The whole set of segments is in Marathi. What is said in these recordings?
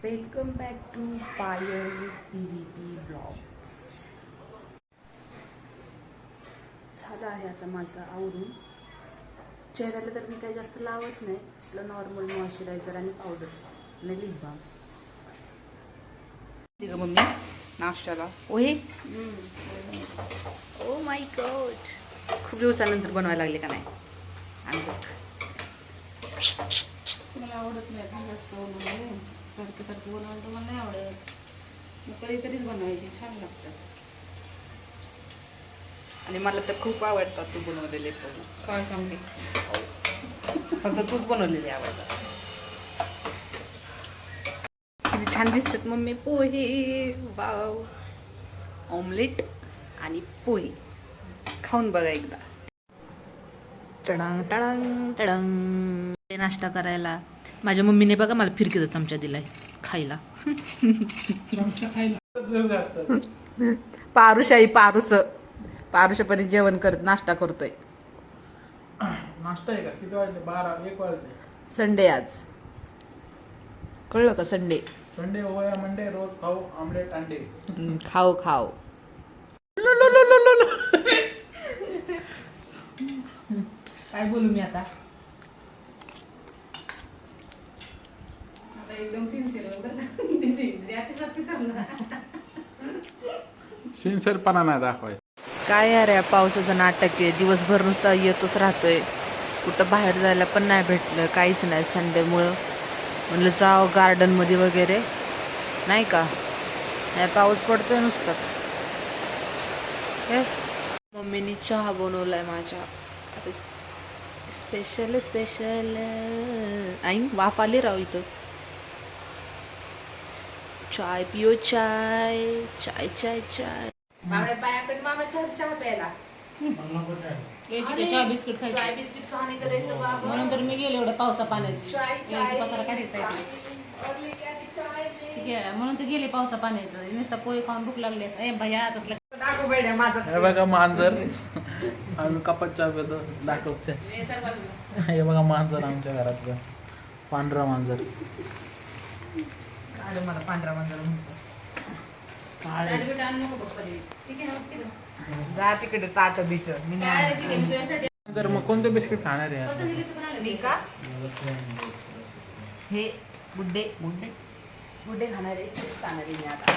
Welcome back to Payal PVP blogs. झालं आहे आता माझं आवरून. चेहऱ्याला तर मी काही जास्त लावत नाही, आपलं नॉर्मल मॉइश्चरायझर आणि पावडर आणि लिप बाम. ठीक आहे मम्मी नाश्त्याला ओहे. ओ माय गॉड, खूप दिवसानंतर बनवायला लागले का नाही. मला आवडत नाही जास्त बनवणे, सारखं सारखं बनवायला तर मला नाही आवडत. मग कधीतरीच बनवायची, छान लागतात. आणि मला तर खूप आवडतात तू बनवलेले पोहे. काय सांगते, फक्त तूच बनवलेले आवडतात. किती छान दिसतात मम्मी पोहे. वाव, ऑमलेट आणि पोहे खाऊन बघा एकदा. टडांग टडांग टडांग. नाश्ता करायला माझ्या मम्मीने बघा मला फिरकीचा चमचा दिलाय खायला. चमचा खायला पारुशाही पारुशापणे जेवण करत नाश्ता करतोय. नाश्ता आहे का? किती वाजले? 12 1 वाजले. संडे आज, कळलं का? संडे संडे होया मंडे, रोज खाऊ आमलेट अंडे. खाओ खाओ. काय बोलू मी आता? एकदम सिन्सिअरपणा नाही दाखवायचं. काय यार, या पावसाचं नाटक आहे. दिवसभर नुसता येतच राहतोय, कुठं बाहेर जायला पण नाही भेटलं, काहीच नाही. संडेमुळं म्हणलं जाव गार्डन मध्ये वगैरे, नाही का. पाऊस पडतोय नुसताच. मम्मीने चहा बनवलाय माझ्या आता, स्पेशल स्पेशल. आई वाफ आली राव इथं. चाय पिओ, चाय चाय चाय चाय. मामे पायाकडे मामा चहा प्यायला. चहा बिस्किट खायचं. चाय बिस्किट खाणे करायचं बाबा. म्हणून तर मी गेले एवढं पावसा पाण्याची. चाय चाय पसारा काढायचा आहे. ठीक आहे, म्हणून तर गेले पावसा पाण्याचं. नुसता पोहे खाऊन भूक लागली. भैया तसलं माझं. हे बघा मांजर, आम्ही कपात चहा पितो दाखवते. हे बघा मांजर आमच्या घरातलं, पांढरा मांजर. अरे मला पांढरा मांजर म्हणतो. जा तिकडे ताट बीट. मी नाही. तर मग कोणते बिस्किट खाणार आहे? मी का हे गुड्डे गुड्डे खाणार आहे, चिप्स खाणार आहे मी आता.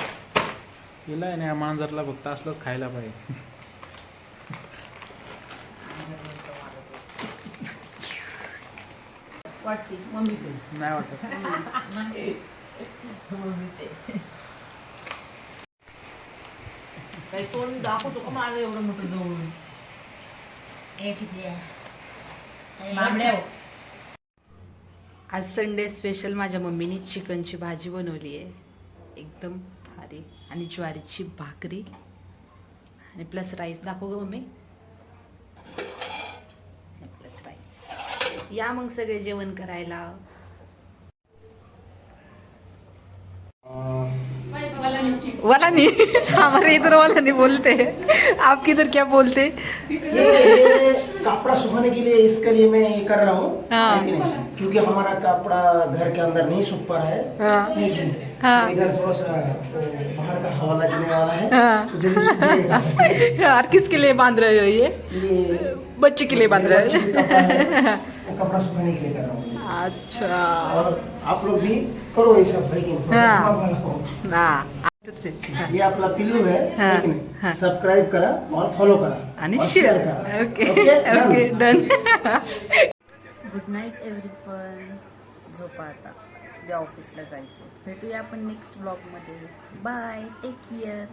हिला आहे ना, मांजरला फक्त असलंच खायला पाहिजे. वाटते मम्मीचे नाही वाटत. काही तोंड दाखवतो का माझं एवढं मोठं जवळून? आज संडे स्पेशल माझ्या मम्मीने चिकनची भाजी बनवली आहे, एकदम भारी. आणि ज्वारीची भाकरी आणि प्लस राईस. दाखव ग मम्मी, प्लस राईस. या मग सगळे जेवण करायला. वाला नहीं, हमारे इधर वाला नहीं बोलते, आप किधर क्या बोलते? ये कपड़ा सुखाने के लिए, इसके लिए मैं ये कर रहा हूँ, हाँ। है कि नहीं? क्योंकि हमारा कपड़ा घर के अंदर नहीं सूख पा रहा है। हाँ। हाँ। इधर थोड़ा सा बाहर का हवा लगने वाला है। हाँ। तो जल्दी सूख जाएगा। यार किसके लिए बांध रहे हो ये? बच्चे के लिए बांध रहे बच्चे का कपड़ा है, हो? वो कपड़ा सुखाने के लिए कर रहा हूँ। अच्छा, और आप लोग भी करो ऐसा बाइकिंग। हाँ। ना ये आपला पिल्लू है, हाँ। है कि नहीं? सब्सक्राइब करा और फॉलो करा आणि और शेअर करा। Okay done? Okay done. Good night everyone. झोपा आता, उद्या ऑफिसला जायचं. भेटूया आपण नेक्स्ट ब्लॉगमध्ये. Bye, take care.